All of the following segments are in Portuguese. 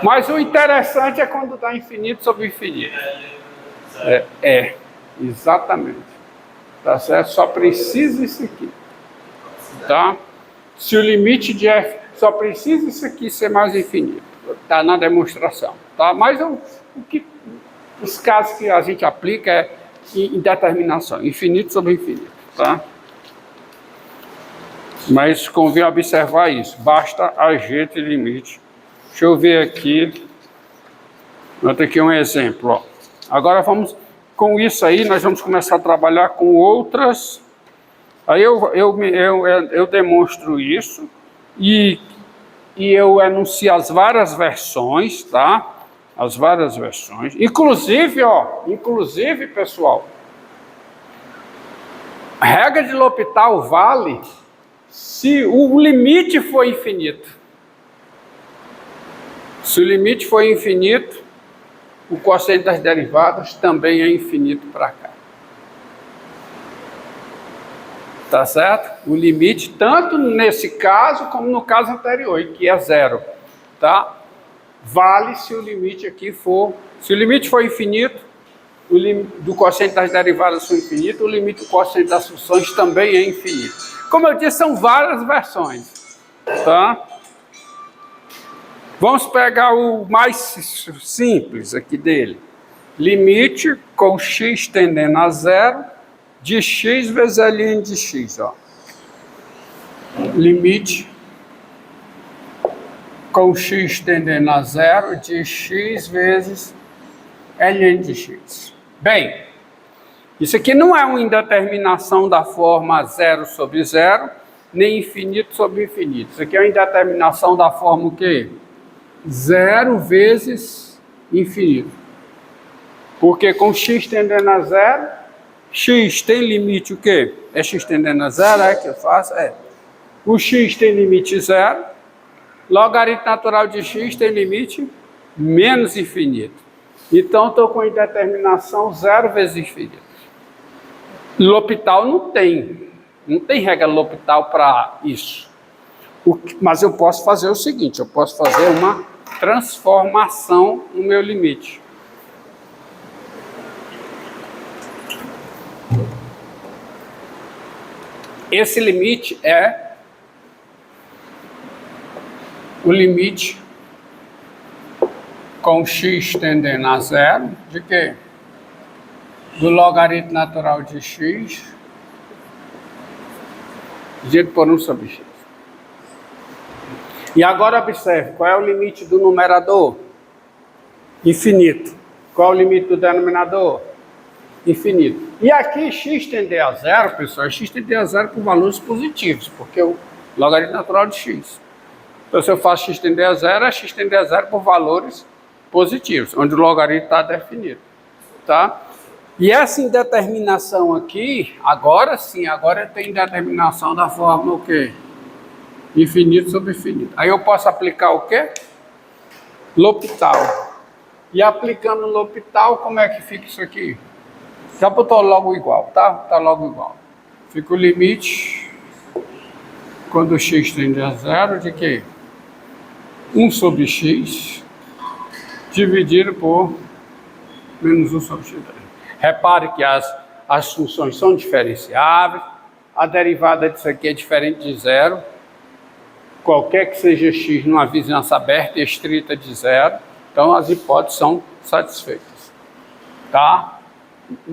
Mas o interessante é quando dá infinito sobre infinito. Exatamente. Tá certo? Só precisa isso aqui. Tá? Se o limite de f só precisa isso aqui ser mais infinito. Tá na demonstração. Tá? Mas os casos que a gente aplica é indeterminação. Infinito sobre infinito. Tá? Mas convém observar isso. Basta agente limite. Deixa eu ver aqui. Vou ter aqui um exemplo. Ó. Agora vamos, com isso aí, nós vamos começar a trabalhar com outras. Aí eu demonstro isso e eu enuncio as várias versões, tá? As várias versões. Inclusive, pessoal, a regra de L'Hopital vale se o limite for infinito. Se o limite for infinito, o quociente das derivadas também é infinito para cá. Tá certo? O limite, tanto nesse caso como no caso anterior, que é zero. Tá? Vale se o limite aqui for... Se o limite for infinito, o limite do quociente das derivadas for infinito, o limite do quociente das funções também é infinito. Como eu disse, são várias versões. Tá? Vamos pegar o mais simples aqui dele. Limite com x tendendo a zero de x vezes ln de x. Ó. Limite com x tendendo a zero de x vezes ln de x. Bem, isso aqui não é uma indeterminação da forma zero sobre zero, nem infinito sobre infinito. Isso aqui é uma indeterminação da forma o quê? Zero vezes infinito. Porque com x tendendo a zero, x tem limite o quê? É x tendendo a zero, é que eu faço? O x tem limite zero, logaritmo natural de x tem limite menos infinito. Então, estou com indeterminação zero vezes infinito. L'Hopital não tem regra L'Hopital para isso. Mas eu posso fazer o seguinte, eu posso fazer uma transformação no meu limite. Esse limite é o limite com x tendendo a zero, de quê? Do logaritmo natural de x, dividido por 1 sobre x. E agora observe, qual é o limite do numerador? Infinito. Qual é o limite do denominador? Infinito. E aqui x tender a zero, pessoal, x tender a zero por valores positivos, porque o logaritmo natural de x. Então, se eu faço x tender a zero, é x tender a zero por valores positivos, onde o logaritmo está definido. Tá? E essa indeterminação aqui, agora sim, agora tem indeterminação da forma o quê? Infinito sobre infinito. Aí eu posso aplicar o quê? L'Hopital. E aplicando L'Hopital, como é que fica isso aqui? Já botou logo igual, tá? Tá logo igual. Fica o limite, quando x tende a zero, de quê? 1 sobre x, dividido por menos 1 sobre x. Repare que as funções são diferenciáveis, a derivada disso aqui é diferente de zero, qualquer que seja x numa vizinhança aberta e estrita de zero, então as hipóteses são satisfeitas. Tá?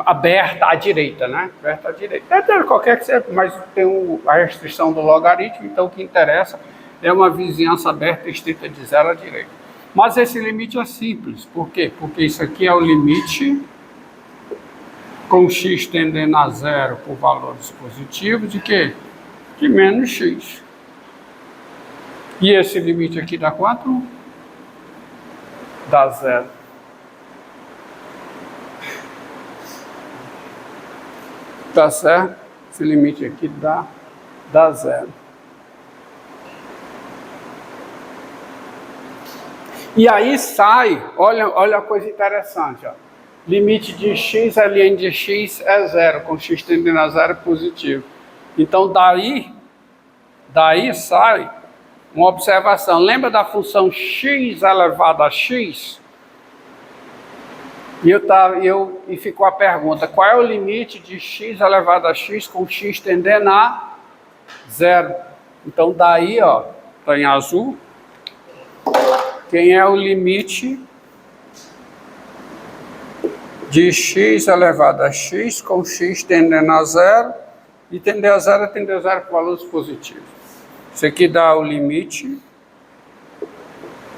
Aberta à direita, né? Aberta à direita. Qualquer que seja, mas tem a restrição do logaritmo, então o que interessa é uma vizinhança aberta e estrita de zero à direita. Mas esse limite é simples. Por quê? Porque isso aqui é o limite com x tendendo a zero por valores positivos de quê? De menos x. E esse limite aqui dá quanto? Dá zero. Tá certo? Esse limite aqui dá zero. E aí sai, olha a coisa interessante, ó. Limite de x, ln de x é zero, com x tendendo a zero é positivo. Então daí sai Uma observação, lembra da função x elevado a x? E ficou a pergunta, qual é o limite de x elevado a x com x tendendo a zero? Então daí, ó, está em azul, quem é o limite de x elevado a x com x tendendo a zero, e tender a zero é tender a zero com valores positivos. Isso aqui dá o limite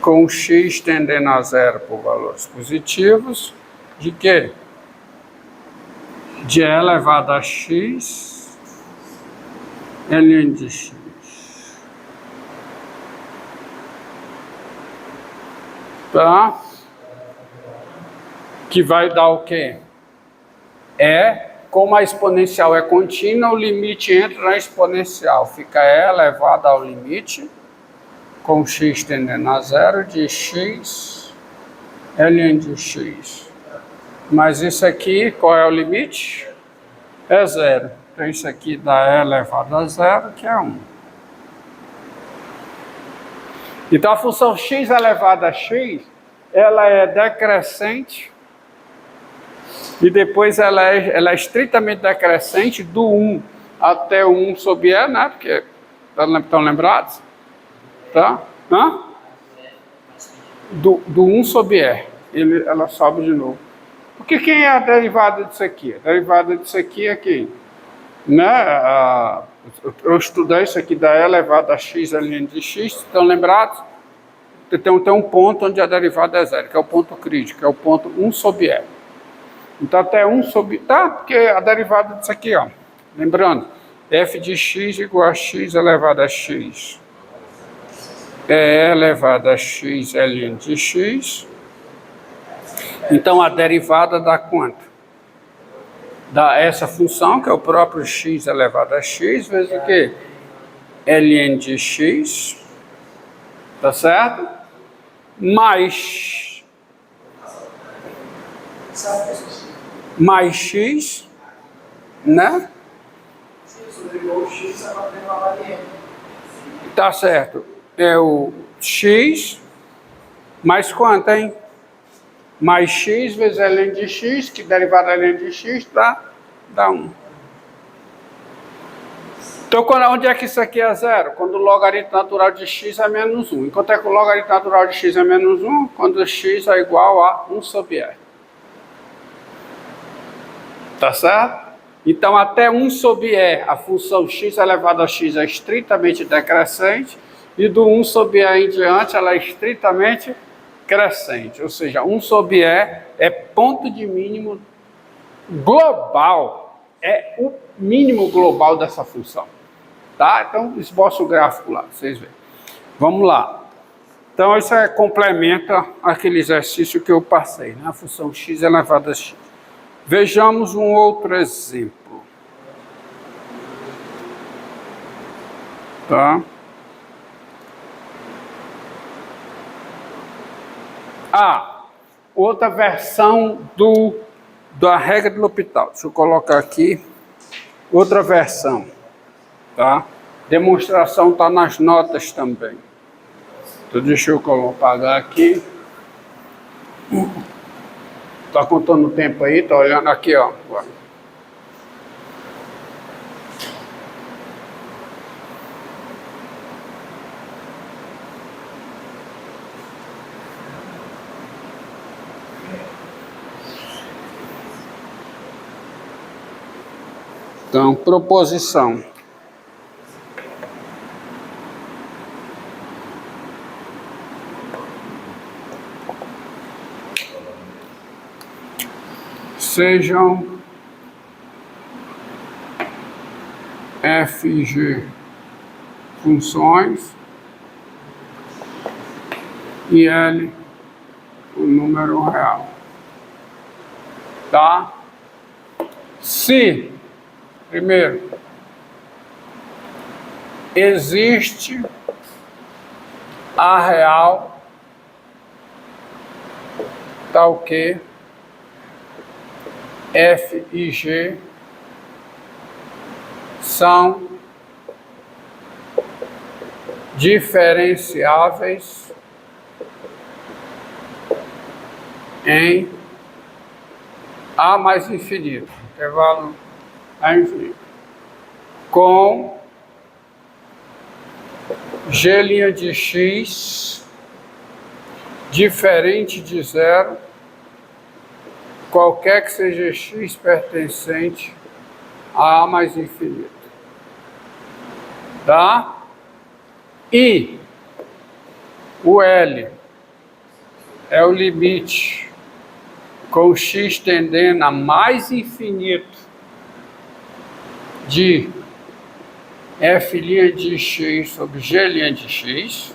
com x tendendo a zero por valores positivos, de quê? De e elevado a x, ln de x. Tá? Que vai dar o quê? Como a exponencial é contínua, o limite entra na exponencial. Fica e elevado ao limite, com x tendendo a zero, de x, ln de x. Mas isso aqui, qual é o limite? É zero. Então isso aqui dá e elevado a zero, que é 1. Então a função x elevado a x, ela é decrescente, e depois ela é estritamente decrescente do 1 até o 1 sobre e, né? Porque estão lembrados? Tá? Hã? Do 1 sobre e. Ela sobe de novo. Porque quem é a derivada disso aqui? A derivada disso aqui é quem? Né? Eu estudei isso aqui da e elevado a x ln de x. Estão lembrados? Tem um ponto onde a derivada é zero, que é o ponto crítico, é o ponto 1 sobre e. Então até 1 sobre... Tá, porque a derivada disso aqui, ó. Lembrando, f de x igual a x elevado a x. E elevado a x ln de x. Então a derivada dá quanto? Dá essa função, que é o próprio x elevado a x, vezes o quê? Ln de x. Tá certo? Mais x, né? Tá certo. É o x mais quanto, hein? Mais x vezes ln de x, que derivada ln de x dá 1. Então, onde é que isso aqui é zero? Quando o logaritmo natural de x é menos 1. Enquanto é que o logaritmo natural de x é menos 1? Quando x é igual a 1 sobre e. Tá certo? Então, até 1 sobre e, a função x elevado a x é estritamente decrescente, e do 1 sobre e em diante, ela é estritamente crescente. Ou seja, 1 sobre e é ponto de mínimo global, é o mínimo global dessa função. Tá? Então, esboça o gráfico lá, vocês veem. Vamos lá. Então, isso complementa aquele exercício que eu passei, né? A função x elevado a x. Vejamos um outro exemplo. Tá? Outra versão da regra de L'Hopital. Deixa eu colocar aqui outra versão. Tá? Demonstração está nas notas também. Então deixa eu apagar aqui. Está contando o tempo aí? Está olhando aqui, ó. Então, proposição. Sejam f e g funções e L o número real. Tá? Se, primeiro, existe a real tal que f e g diferenciáveis em A mais infinito, intervalo A infinito, com G' de x diferente de zero, qualquer que seja x pertencente a A mais infinito. Tá? E o L é o limite com x tendendo a mais infinito de f' de x sobre g' de x.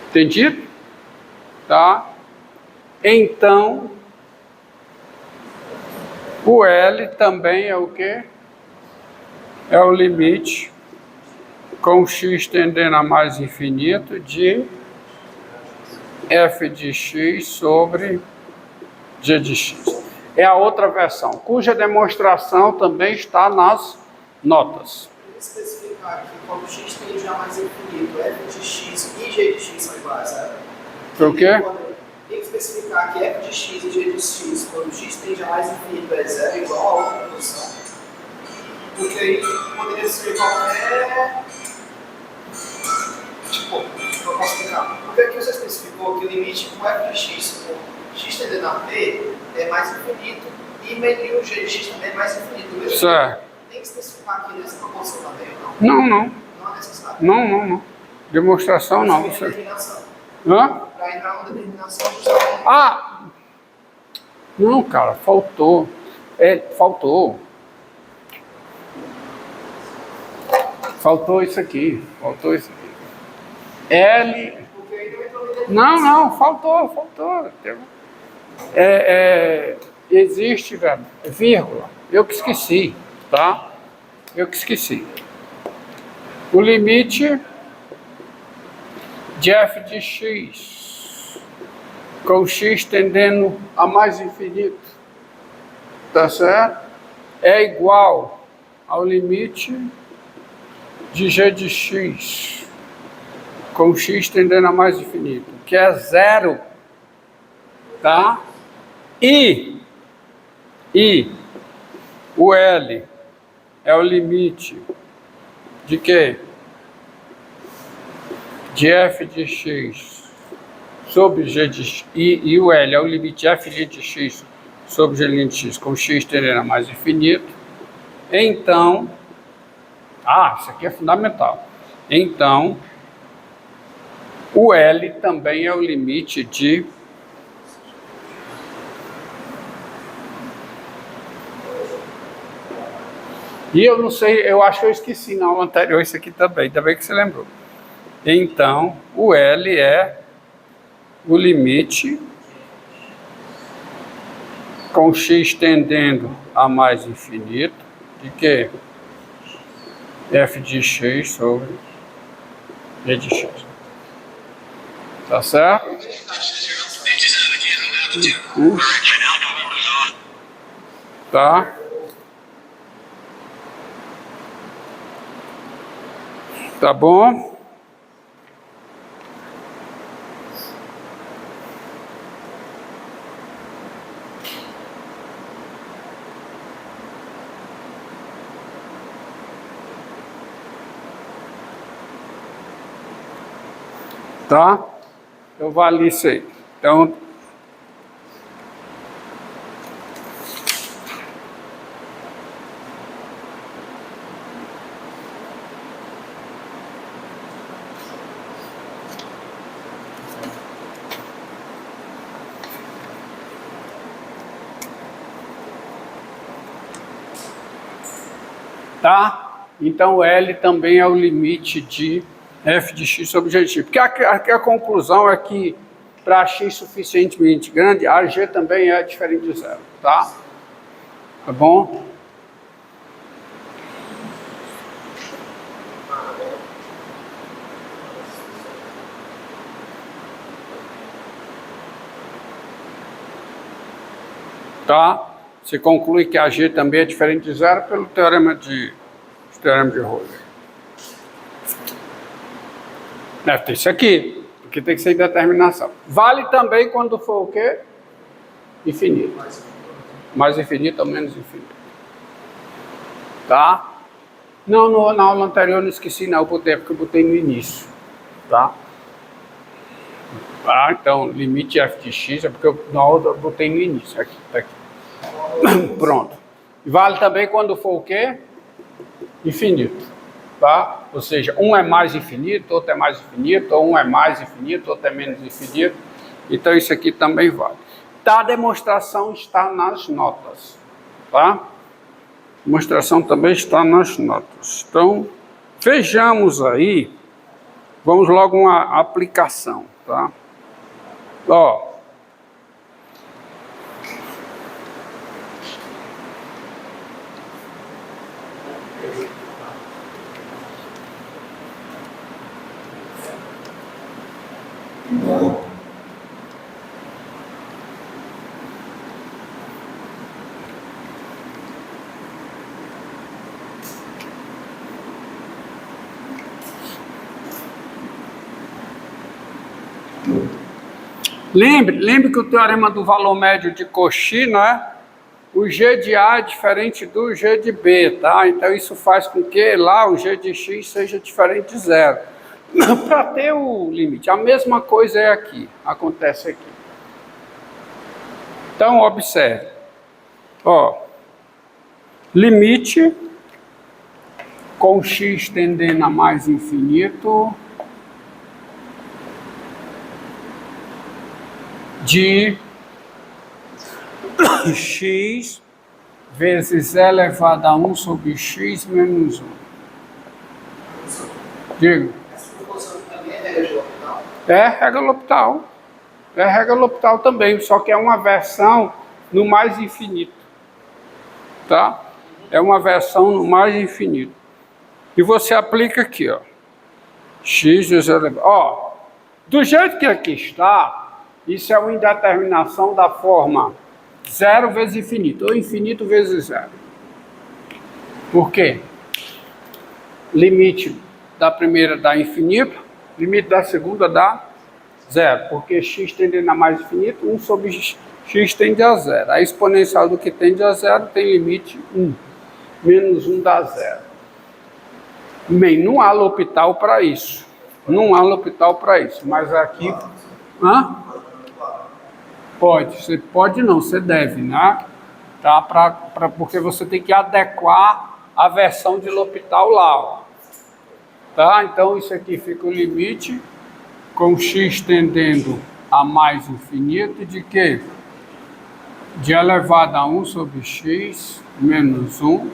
Entendido? Tá? Então, o L também é o quê? É o limite com x tendendo a mais infinito de f de x sobre g de x. É a outra versão, cuja demonstração também está nas notas. Especificar que quando x tende a mais infinito, f de x e g de x são iguais, certo? Por quê? Tem que especificar que f de x e g de x, quando x tende a mais infinito, é zero igual a outra posição. Porque aí poderia ser qualquer... Tipo, eu posso explicar. Porque aqui você especificou que o limite com f de x, com x tendendo a p, é mais infinito. E o g de x também é mais infinito. Certo. Tem que especificar aqui nessa proporção também ou não? Não, não. Não é necessário. Não. Demonstração não. Você... Determinação. Hã? Para entrar na determinação, justamente. Ah! Não, cara, faltou. Faltou. Faltou isso aqui. L. Não, faltou. Existe, velho, vírgula. Eu que esqueci, tá? O limite de f de x com x tendendo a mais infinito, tá certo? É igual ao limite de g de x com x tendendo a mais infinito, que é zero, tá? E o L é o limite de quê? De f de x sobre g de x, e o L é o limite de f de x sobre g de x com x tendendo a mais infinito. Então, isso aqui é fundamental. Então, o L também é o limite de e eu não sei, eu acho que eu esqueci na aula anterior isso aqui também, ainda bem que você lembrou. Então, o L é o limite com x tendendo a mais infinito de que f de x sobre g de x. Tá certo? Tá? Tá bom? Tá? Eu vali isso aí. Então, tá? Então, L também é o limite de f de x sobre g de x. Porque a conclusão é que para x suficientemente grande, a g também é diferente de zero, tá? Tá bom? Tá? Você conclui que a g também é diferente de zero pelo teorema de Euler. Deve ter isso aqui, porque tem que ser indeterminação. Vale também quando for o quê? Infinito. Mais infinito ou menos infinito. Tá? Não, na aula anterior eu não esqueci não, porque eu botei no início. Tá? Ah, então, limite f de x é porque na outra eu botei no início. Aqui, tá aqui. Pronto. Vale também quando for o quê? Infinito. Tá? Ou seja, um é mais infinito, outro é mais infinito, ou um é mais infinito, outro é menos infinito. Então isso aqui também vale. Tá, a demonstração está nas notas. Tá? A demonstração também está nas notas. Então, vejamos aí. Vamos logo uma aplicação. Tá? Ó. Lembre que o teorema do valor médio de Cauchy, né? O G de A é diferente do G de B, tá? Então isso faz com que lá o G de X seja diferente de zero. Para ter o limite, a mesma coisa é aqui, acontece aqui. Então observe, ó, limite com x tendendo a mais infinito de x vezes e elevado a 1 sobre x menos 1. Diga. Essa proporção também é regra de L'Hopital? É regra L'Hopital. É regra L'Hopital também, só que é uma versão no mais infinito. Tá? É uma versão no mais infinito. E você aplica aqui, ó. X vezes elevado. Ó, do jeito que aqui está, isso é uma indeterminação da forma 0 vezes infinito, ou infinito vezes 0. Por quê? Limite da primeira dá infinito, limite da segunda dá 0, porque x tendendo a mais infinito, 1 sobre x tende a 0. A exponencial do que tende a 0 tem limite 1. Menos 1 dá 0. Bem, não há L'Hopital para isso. Não há L'Hopital para isso, mas aqui... Hã? Pode, você pode não, você deve, né? Tá? Porque você tem que adequar a versão de L'Hopital lá, ó. Tá? Então isso aqui fica o limite com x tendendo a mais infinito de quê? De elevado a 1 sobre x menos 1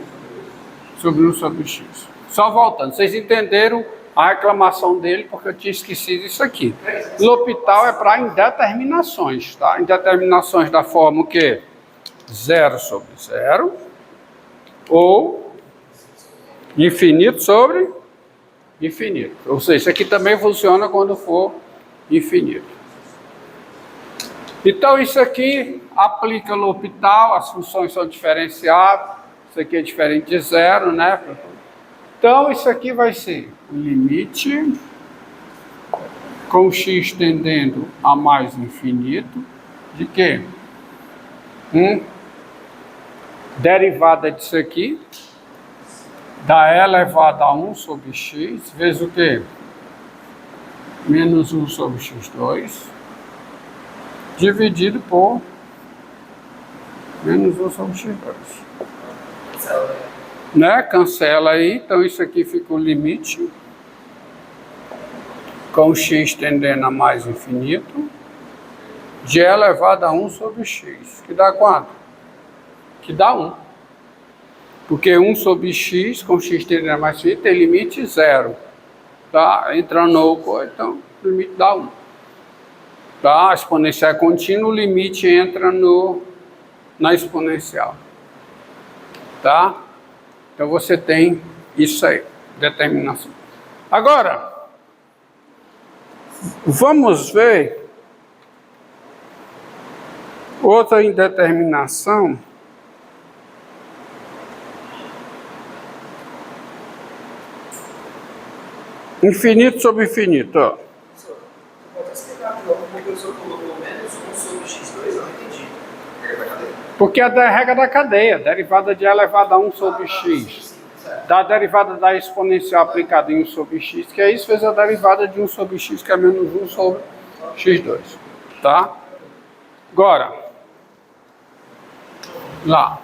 sobre 1 sobre x. Só voltando, vocês entenderam a reclamação dele, porque eu tinha esquecido isso aqui. L'Hopital é para indeterminações, tá? Indeterminações da forma o quê? 0 sobre 0 ou infinito sobre infinito. Ou seja, isso aqui também funciona quando for infinito. Então isso aqui aplica L'Hopital, as funções são diferenciáveis, isso aqui é diferente de 0, né? Então isso aqui vai ser o limite com x tendendo a mais infinito de quê? Derivada disso aqui da e elevado a 1 sobre x vezes o quê? Menos 1 sobre x2 dividido por menos 1 sobre x2. Né? Cancela aí, então isso aqui fica o limite com x tendendo a mais infinito de e elevado a 1 sobre x, que dá quanto? Que dá 1. Porque 1 sobre x com x tendendo a mais infinito tem limite 0. Tá? Entra no então o limite dá 1. Tá? A exponencial é contínua, o limite entra na exponencial. Tá? Então você tem isso aí, determinação. Agora, vamos ver outra indeterminação. Infinito sobre infinito. Ó. Professor, pode explicar de novo porque o senhor colocou menos 1 sobre x2? Eu não entendi. Porque é a regra da cadeia, derivada de E elevado a 1 sobre x. Da derivada da exponencial aplicada em 1 sobre x, que é isso, fez a derivada de 1 sobre x, que é menos 1 sobre x2. Tá? Agora, lá.